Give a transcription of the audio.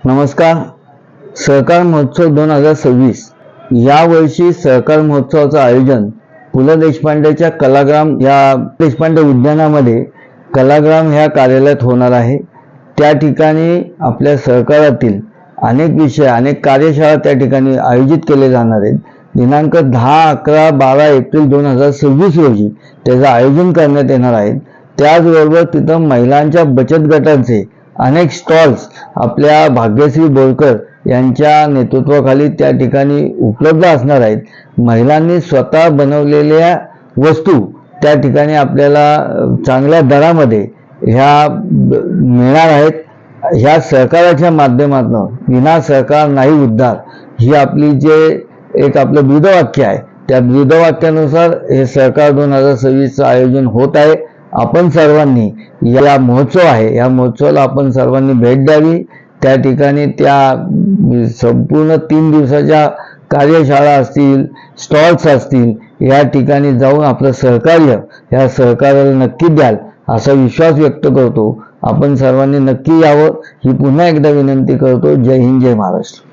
नमस्कार. सहकार महोत्सव 2026 यावर्षी सहकार महोत्सवाचं आयोजन पु ल देशपांडेच्या कलाग्राम या देशपांडे उद्यानामध्ये कलाग्राम ह्या कार्यालयात होणार आहे. त्या ठिकाणी आपल्या सहकारातील अनेक विषय, अनेक कार्यशाळा त्या ठिकाणी आयोजित केले जाणार आहेत. दिनांक 10, 11, 12 एप्रिल 2026 रोजी त्याचं आयोजन करण्यात येणार आहे. त्याचबरोबर तिथं महिलांच्या बचत गटांचे अनेक स्टॉल्स आपल्या भाग्यश्री बोरकर यांच्या नेतृत्वाखाली त्या ठिकाणी उपलब्ध असणार आहेत. महिलांनी स्वतः बनवलेल्या वस्तू त्या ठिकाणी आपल्याला चांगल्या दरामध्ये ह्या मिळणार आहेत. ह्या सहकाराच्या माध्यमातून विना सहकार नाही उद्धार ही आपली आपलं ब्रीदवाक्य आहे. त्या ब्रीदवाक्यानुसार हे सहकार 2026चं आयोजन होत आहे. आपण सर्वांनी या महोत्सव आहे, या महोत्सवाला आपण सर्वांनी भेट द्यावी. त्या ठिकाणी त्या संपूर्ण 3 दिवसाच्या कार्यशाळा असतील, स्टॉल्स असतील, या ठिकाणी जाऊन आपलं सहकार्य या सहकार्याला नक्की द्याल असा विश्वास व्यक्त करतो. आपण सर्वांनी नक्की यावं ही पुन्हा एकदा विनंती करतो. जय हिंद, जय महाराष्ट्र.